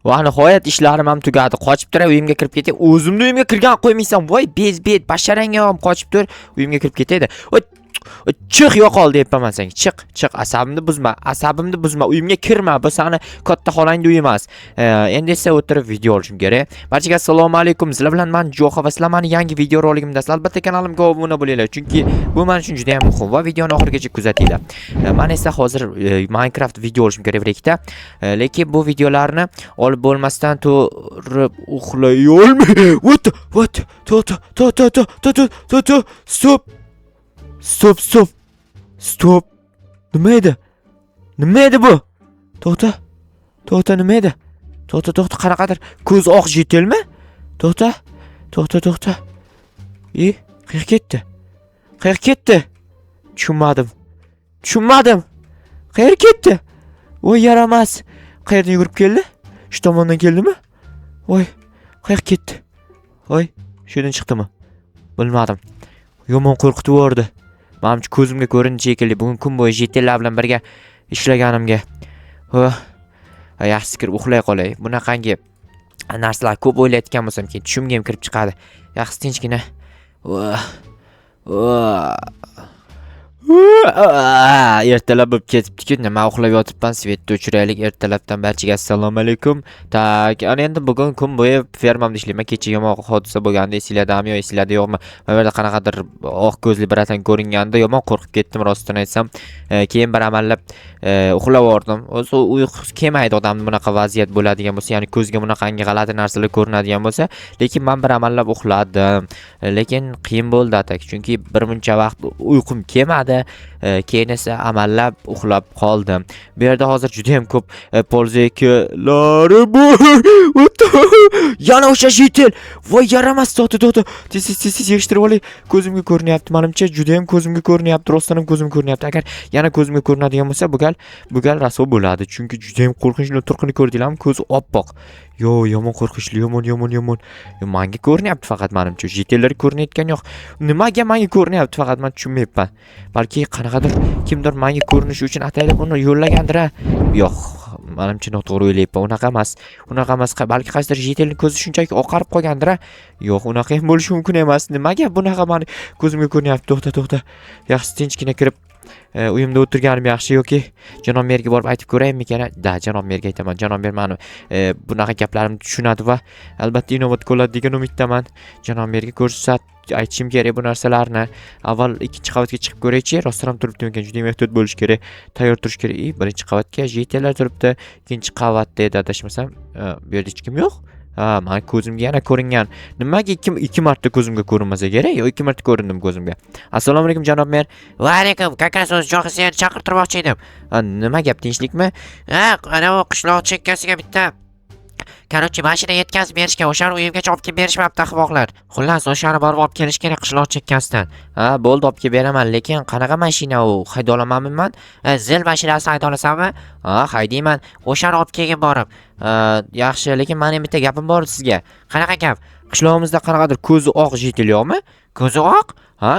Va nihoyat ishlarim ham tugadi. Qochib tur, uyimga kirib ketay. O'zimni uyimga kirgan qo'ymaysan. Voy, bezbet, basharangga ham qochib tur, uyimga kirib ketaydi. Chiq yo'qol deyapman senga. Chiq, asabimni buzma, uyimga kirma. Bu seni katta xolangda uy emas. Endi esa o'tirib video olishim kerak. Barchaga assalomu alaykum. Sizlar bilan men Jo'xa va sizlar meni yangi video roligimda. Albatta kanalimga obuna bo'linglar, chunki bu men uchun juda ham muhim va videoni oxirigacha kuzatinglar. Men esa hozir Minecraft video olishim kerak birikda. Lekin bu videolarni olib bo'lmasdan turib uxlay olmayman. What? Stop. Nima edi bu? To'xta, nima edi? To'xta, qanaqadir ko'z oq jetelmi? To'xta. Qayerga ketdi? Tushunmadim. Qayerga ketdi? Voy, yaramas. Qayerdan yugurib keldi? Shu tomondan keldimi? Voy, qayerga ketdi? Voy, shu yerdan chiqdimi? Bilmadim. Yomon qo'rqitib yubordi. Menimcha ko'zimga ko'rindi shekilli. Bugun kun bo'yi jetellar bilan birga ishlaganimga. Yaxshi kirib uxlay qolay. Bunaqangi narsalar ko'p o'ylayotgan bo'lsam, keyin tushimga ham kirib chiqadi. Yaxshi tinchgina. Ertalab bo'lib ketibdi-ku, nima uxlab yotibman, svetni o'chiraylik. Ertalabdan barchaga assalomu alaykum. Tak, ana endi bugun kun bo'yi fermamda ishlayman. Kecha yomon hodisa bo'lganda esinglardami yo esinglarda yo'qmi? Bu yerda qanaqadir oq ko'zli bir atan ko'ringanda yomon qo'rqib ketdim, rostini aytsam. Keyin bir amallab uxlab yordim. O'zi uyqu kelmaydi odamda bunaqa vaziyat bo'ladigan bo'lsa, ya'ni ko'zga bunaqangi g'alati narsalar ko'rinadigan bo'lsa, lekin men bir amallab uxladim. Lekin qiyin bo'ldi atak, chunki bir muncha vaqt uyqum kelmadi. Keyin esa amallab uxlab qoldim. Bu yerda hozir juda ham ko'p polzeklari bor. Yana o'sha jetel. Voy, yaramas, to'xta. Tez yig'ishtirib olay. Ko'zimga ko'rinyapti. Menimcha juda ham ko'zimga ko'rinyapti. Rostdan ham ko'zimga ko'rinyapti. Agar yana ko'zimga ko'rinadigan bo'lsa, bu gal rasvo bo'ladi. Chunki juda ham qo'rqinchli turqini ko'rdinglarmi? Ko'zi oppoq. Yomon qo'rqinchli, yomon. Menga ko'rinyapti faqat menimcha. Jetellar ko'rinayotgan yo'q. Nimaga menga ko'rinyapti faqat men tushunmayapman. Balki qanaqadir kimdir menga ko'rinishi uchun ataylab uni yo'llagandir. Yo'q, menimcha noto'g'ri o'ylayapman. Unaqa emas. Balki qaysidir jetelning ko'zi shunchaki oqarib qolgandir. Yo'q, unaqa ham bo'lishi mumkin emas. Nimaga bunaqa meni ko'zimga ko'rinyapti? To'xta. Yaxshi tinchgina kirib uyimda o'tirganim yaxshi yoki janob merga borib aytib ko'raymikan? Janob merga aytaman. Janob mer meni bunaqa gaplarimni tushunadi va albatta inobatga oladi degan umiddaman. Janob merga aytishim kerak bu narsalarni. Avval ikkinchi qavatga chiqib ko'raychi. Rostdan ham turibdi ekan, juda ham ehtiyot bo'lish kerak. Tayyor turish kerak. Birinchi qavatga jetellar turibdi. Ikkinchi qavatda edi adashmasam. Bu yerda hech kim yo'q. Men ko'zimga yana ko'ringan. Nimaga ikki marta ko'zimga ko'rinmasa kerak? Yo, ikki marta ko'rindim ko'zimga. Assalomu alaykum janob mer. Va alaykum, kakas o'z Jo'xa seni chaqirtirmoqchi edim. Nima gap, tinchlikmi? Ana bu qishloq chekkasiga bitta Короче, mashina yetkazib berishga, o'shani uyimgacha olib kelib berishmabdi ahmoqlar. Xullas, o'shani borib olib kelish kerak qishloq chekkasidan. Bo'ldi, olib kelib beraman, lekin qanaqa mashina u? Hayda olamanmi men? Zil mashinasini hayda olasanmi? Haydayman. O'shani olib kelgin borib. Yaxshi, lekin mening bitta gapim bor sizga. Qanaqa gap? Qishlog'imizda qanaqadir ko'zi oq jetel yo'qmi? Ko'zi oq?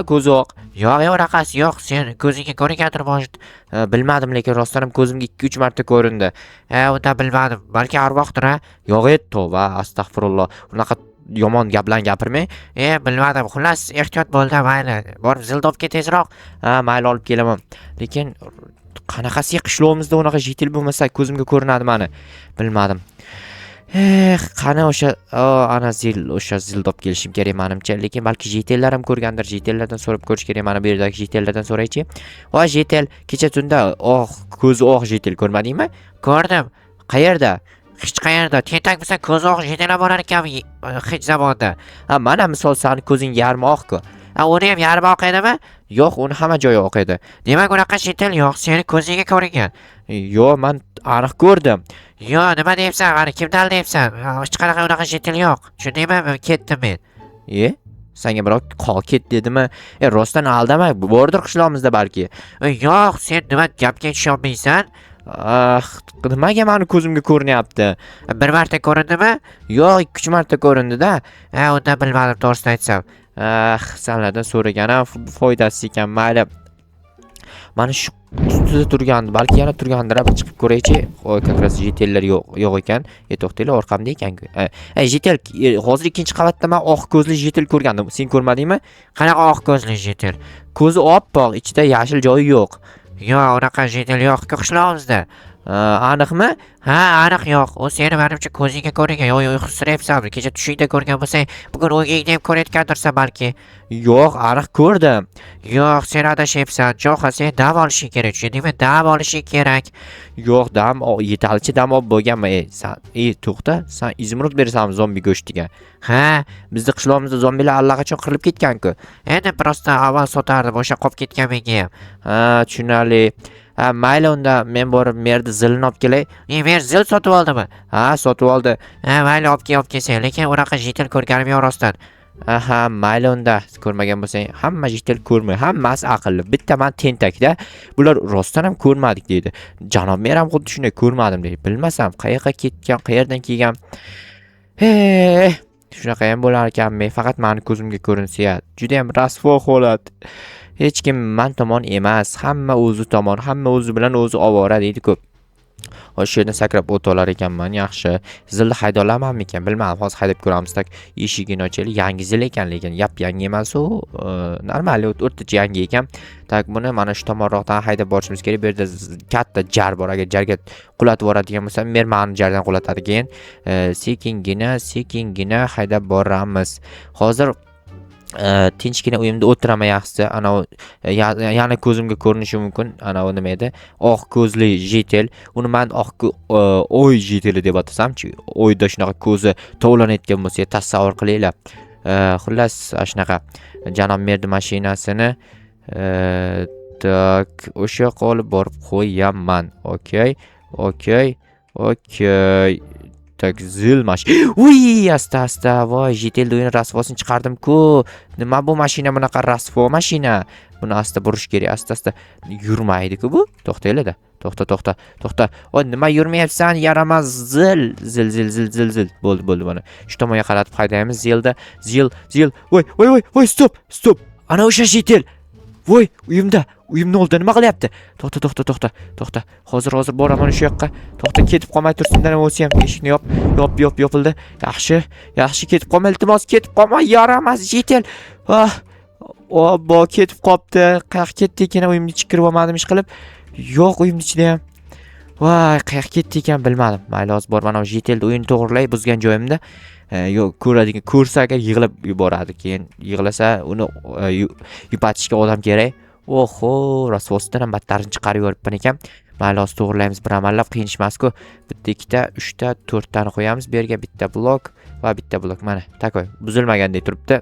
Ko'zi oq. Yo'q, raqasi yo'q. Sen ko'zingga ko'ringandir bosh. Bilmadim, lekin rostdan ham ko'zimga 2-3 marta ko'rindi. Unda bilmadim. Balki arvohdir. Yo'q edi, tova, astag'firulloh. Unaqa yomon gaplarni gapirmang. Bilmadim. Xullas, ehtiyot bo'ldi, mayli. Borib zilni olib ket tezroq. Mayli, olib kelaman. Lekin qanaqasi qishlog'imizda unaqa jetel bo'lmasa ko'zimga ko'rinadi meni. Bilmadim. Qani o'sha o'sha zilni olib kelishim kerak menimcha, lekin balki jetellar ham ko'rgandir. Jetellardan so'rab ko'rish kerak. Mana bu yerdagi jetellardan so'raychi. Voy jetel, kecha tunda ko'zi oq jetel ko'rmadingmi? Ko'rdim. Qayerda? Hech qayerda. Tentak bo'lsa ko'zi oq jetellar borar ekan hech zamonda. Mana misol seni ko'zing yarmi oq-ku. Uni ham yarmi oq edimi? Yo'q, uni hamma joyi oq edi. Demak, unaqa jetel yo'q. Seni ko'zingga ko'ringan. Yo'q, men aniq ko'rdim. Yo'q, nima deyapsan? Qani kimdan deyapsan? Hech qanaqa unaqa jetel yo'q. Tushundingmi? Ketdim men. Senga birov ket dedimi? Rostdan aldama, bordir qishlog'imizda balki. Yo'q, sen nima gapga tusha olmaysan? Nimaga meni ko'zimga ko'rinyapti? Bir marta ko'rindimi? Yo'q, 2-3 marta ko'rindi-da. Unda bilmadim, to'g'risini aytsam. Senlardan so'raganim foydasiz ekan, mayli. Mana shu ustida turgandi, balki yana turgandir, bir chiqib ko'raychi. Voy, как раз jetellar yo'q ekan. To'xtanglar, orqamda ekan-ku. Jetel, hozir ikkinchi qavatda men oq ko'zli jetel ko'rgandim. Sen ko'rmadingmi? Qanaqa oq ko'zli jetel? Ko'zi oppoq, ichida yashil joyi yo'q. Yo'q, unaqa jetel yo'q-ku qishlog'imizda. Aniqmi? Ha, aniq yo'q. U seni menimcha ko'zingga ko'ringan. Yo'q, uyqusirayapsanmi? Kecha tushingda ko'rgan bo'lsang, bugun o'yingda ham ko'rayotgandirsan balki. Yo'q, aniq ko'rdim. Yo'q, sen adashyapsan. Jo'xa, sen dam olishing kerak, tushundingmi? Dam olishing kerak. Yo'q, yetarlicha dam olib bo'lganman. Sen, to'xta, sen izmurud berasanmi zombi go'shtiga? Ha, Bizni qishlog'imizda zombilar allaqachon qirilib ketgan-ku. endi prosta avval sotardim, o'sha qolib ketgan menga ham. Ha, tushunarli. Ha, mayli unda men borib merda zilni olib kelay. Men zil sotib oldimmi? Ha, sotib oldi. Ha, mayli olib kelsang, lekin unaqa jetel ko'rganim yo'q rostdan. Aha, mayli unda. Ko'rmagan bo'lsang, hamma jetel ko'rmaydi. Hammasi aqlli. Bitta men tentakda. Bular rostdan ham ko'rmadik deydi. Janob mer ham xuddi shunday ko'rmadim deydi. Bilmasam, qayoqqa ketgan, qayerdan kelgan. Shunaqa ham bo'lar ekanmi? Faqat meni ko'zimga ko'rinsa, juda ham rasvo holat. Hech kim men tomon emas, hamma o'zi tomon, hamma o'zi bilan o'zi ovora deydi-ku. O'sha yerdan sakrab o't olar ekanman, yaxshi. Zilni hayda olamanmikan, bilmadim. Hozir haydab ko'ramiz. Tak, eshigini ochaylik. Yangi zil ekan, lekin yangi emas u. Normal, o'rtacha yangi ekan. Tak, buni mana shu tomonroqdan haydab borishimiz kerak. Bu yerda katta jar bor. Agar jarga qulatib yuboradigan bo'lsa, men meni jardan qulatadi keyin. Sekingina haydab boramiz. Hozir tinchgina uyimda o'tiraman yaxshisi. Ana yana ko'zimga ko'rinishi mumkin. Ana u nima edi? Oq ko'zli jetel. Uni men oy jeteli deb atasamchi. Oyda shunaqa ko'zi tovlanayotgan bo'lsa, tasavvur qilinglar. Xullas, shunaqa janob merdi mashinasini tak, o'sha yoqqa olib borib qo'yaman. Okey. Tak, zilmash. Uy, asta. Voy, jetel o'yin rasvosini chiqardim-ku. Nima bu mashina bunaqa rasvo mashina? Buni asta burish kerak, asta yurmaydi-ku bu. To'xtaylar-da. To'xta. O, nima yurmayapsan? Yaramas zil. Bo'ldi buni. Shu tomonga qaratib haydaymiz. Zil. Voy, stop. Ana o'sha jetel. Voy, uyimni oldi, nima qilyapti? To'xta. Hozir boraman o'sha yoqqa. To'xta, ketib qolmay tursindan o'zi ham eshikni yopildi. Yaxshi ketib qolma, iltimos, ketib qolma, yaramas jetel. Ketib qopti. Qayoqqa ketdi ekan, uyimni ichiga kirib olmadim ish qilib. Yo'q, uyimni ichida ham. Voy, qayoqqa ketdi ekan bilmadim. Mayli, hozir borman o'sha jetelni o'yinni to'g'rilay, buzgan joyimda. Yo'q, ko'rsa agar yig'ilib yuboradi. Keyin yig'lasa uni yupatishga odam kerak. Oho, rasvosidan ham battarini chiqarib yuboribman ekan. Mayli, hozir to'g'rilaymiz bir amallab, qiyinishmas-ku. Bitta, ikkita, uchta, to'rttani qo'yamiz. Bu yerga bitta blok va bitta blok. Mana, takoy, buzilmagandek turibdi.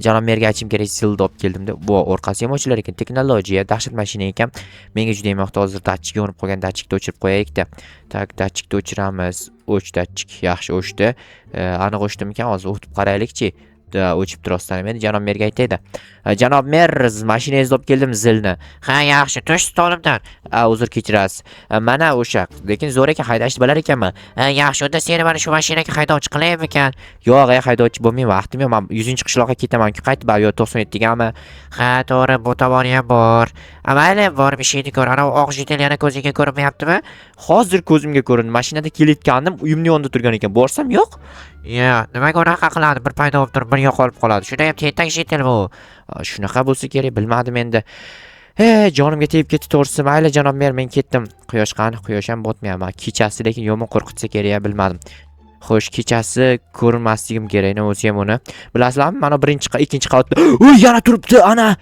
Janob merga aytishim kerak, zilni olib keldim-da. Bu orqasi ham ochilar ekan. Texnologiya, dahshat mashina ekan. Menga juda ham yoqdi. Hozir datchikga o'rib qo'ygan datchikni o'chirib qo'yaylik-da. Tak, datchikni o'chiramiz. O'ch datchik, yaxshi o'chdi. Aniq o'chdimikan? Hozir o'tib qaraylik-chi. O'chib turasizlar. Men janob merga aytayda. Janob mer, mashinangizni olib keldim, zilni. Ha, yaxshi, tush stolimdan. Uzr kechirasiz. Mana o'sha, lekin zo'r ekan, haydashni bilar ekanman. Yaxshi, unda seni mana shu mashinaga haydovchi qilaymikan? Yo'q, haydovchi bo'lmayman, vaqtim yo'q. Men 100-chi qishloqqa ketaman-ku, qaytib, yo 97gami? Ha, to'g'ri, bu tomoni ham bor. Mayli, borib ishingni ko'r. Ana oq jetel yana ko'zingga ko'rinmayaptimi? Hozir ko'zimga ko'rindi. Mashinada kelayotgandim, uyimni yonida turgan ekan. Borsam yo'q. Yo'q, nimaga unaqa qiladi? Bir paydo bo'lib turib, bir yo'qolib qoladi. Shunda ham tentak jetel bu. Shunaqa bo'lsa kerak, bilmadim endi. Jonimga tegib ketdi to'g'risi. Mayli janob mer, men ketdim. Quyosh qani? Quyosh ham botmayapman. Kechasi lekin yomon qo'rqitsa kerak, bilmadim. Xo'sh, kechasi ko'rinmasligim kerak, o'zi ham uni. Bilasizlarmi? Mana ikkinchi qavatda. Yana turibdi, ana.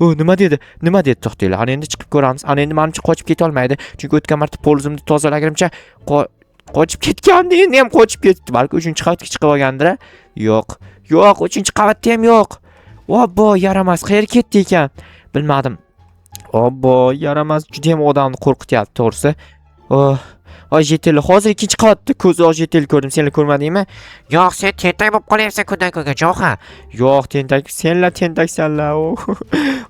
Nima dedi? To'xtanglar. Ana endi chiqib ko'ramiz. Ana endi menimcha qochib keta olmaydi. Chunki o'tgan marta polizimni tozalaganimcha qochib ketgandi, endi ham qochib ketdi. Balki 3-qavatga chiqib olgandir. Yo'q, 3-qavatda ham yo'q. Obbo, yaramas, qayerga ketdi ekan? Bilmadim. Obbo, yaramas, juda ham odamni qo'rqityapti, to'g'risi. Jetel, hozir 2-qavatda ko'zi jetel ko'rdim. Senlar ko'rmadingmi? Yo'q, sen tentak bo'lib qolyapsan kundan-kunga, Jo'xa. Yo'q, tentak, senlar tentaksanlar.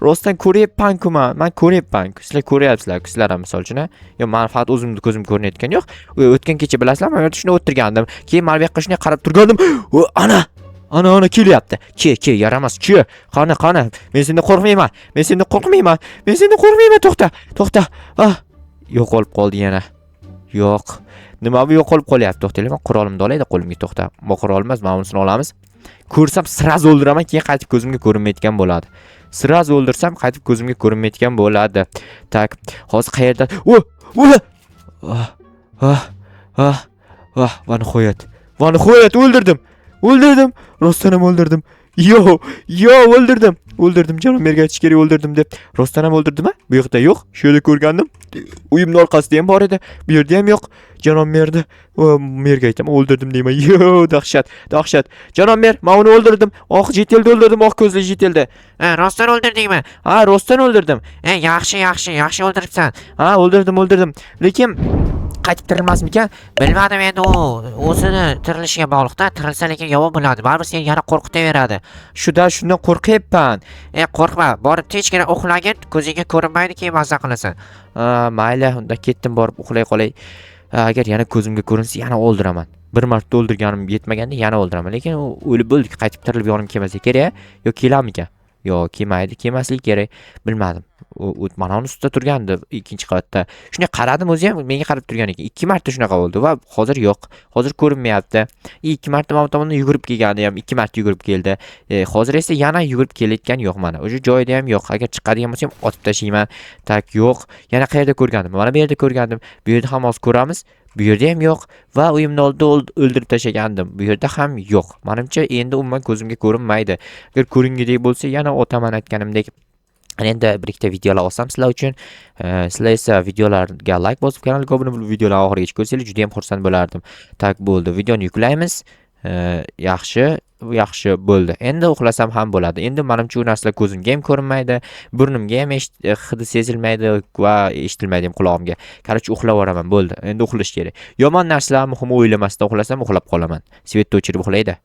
Rostdan ko'ryapman-ku men ko'ryapman-ku. Sizlar ko'ryapsizlar-ku, sizlar ham misol uchun. Yo, men faqat o'zimni ko'zim ko'rinayotgan yo'q. O'tgan kecha bilasizlarmi, men shunday o'tirgandim. Keyin men bu yoqqa shunday qarab turgandim. Ana! Ana kelyapti. Ke, yaramas, ke. Qani. Men sendan qo'rqmayman. To'xta. Ah, yo'qolib qoldi yana. Yo'q. Nima bu yo'qolib qolyapti? To'xtanglar, men qurolimni olayda qo'limga to'xta. Bu qurol emas, mana bunisini olamiz. Ko'rsam sraz o'ldiraman, keyin qaytib ko'zimga ko'rinmaydigan bo'ladi. Sraz o'ldirsam qaytib ko'zimga ko'rinmaydigan bo'ladi. Tak, hozir qayerda? Va nihoyat o'ldirdim. Rostdan ham o'ldirdim. O'ldirdim. Jonim merga aytish kerak o'ldirdim deb. Rostdan ham o'ldirdim-a? Bu yoqda yo'q. Shu yerda ko'rgandim. Uyimning orqasida ham bor edi. Bu yerda ham yo'q. Jonom merdi. Merga aytaman, o'ldirdim deyman. Dahshat. Jonom mer, men uni o'ldirdim. Oq jetelda o'ldirdim, oq ko'zli jetelda. Rostdan o'ldirdingmi? Ha, rostdan o'ldirdim. Yaxshi o'ldiribsan. Ha, o'ldirdim. Lekin qaytib tirilmasmikan? Bilmadim endi u o'zini tirilishiga bog'liqda. Tirilsa lekin yomon bo'ladi. Baribir seni yana qo'rqitaveradi. Shundan qo'rqyapman. Qo'rqma, borib tinchgina uxlagin, ko'zingga ko'rinmaydi, keyin mazza qilasan. Mayli, unda ketdim, borib uxlay qolay. Agar yana ko'zimga ko'rinsa, yana o'ldiraman. Bir marta o'ldirganim yetmaganda yana o'ldiraman. Lekin u o'lib bo'ldi, qaytib tirilib yonim kelmasa kerak, yo kelarmikan? Yo, kelmasligi kerak. Bilmadim. U mana uni ustida turgandi, ikkinchi qavatda. Shunday qaradim, o'zi ham menga qarab turgan ekan. 2 marta shunaqa bo'ldi va hozir yo'q. Hozir ko'rinmayapti. 2 marta men tomondan yugurib kelgandi ham, 2 marta yugurib keldi. Hozir esa yana yugurib kelayotgan yo'q mana. O'sha joyida ham yo'q. Agar chiqadigan bo'lsa ham otib tashlayman. Tak, yo'q. Yana qayerda ko'rgandim? Mana bu yerda ko'rgandim. Bu yerda ham hozir ko'ramiz. Bu yerda ham yo'q va uyimni oldida o'ldirib tashlagandim. Bu yerda ham yo'q. Menimcha endi umuman ko'zimga ko'rinmaydi. Agar ko'ringidek bo'lsa, yana o'taman aytganimdek. Endi bir ikkita videolar olsam sizlar uchun, sizlar esa videolarga like bosib, kanalga obuna bo'lib, videolarni oxirigacha ko'rsangiz juda ham xursand bo'lardim. Tak, bo'ldi. Videoni yuklaymiz. Yaxshi bo'ldi. Endi uxlasam ham bo'ladi. Endi menimcha u narsalar ko'zimga ham ko'rinmaydi, burnimga ham hidi sezilmaydi va eshitilmaydi ham qulog'imga. Qarachi uxlab o'raman, bo'ldi. Endi uxlash kerak. Yomon narsalar muhim o'ylamasdan uxlasam uxlab qolaman. Svetni o'chirib uxlaydi.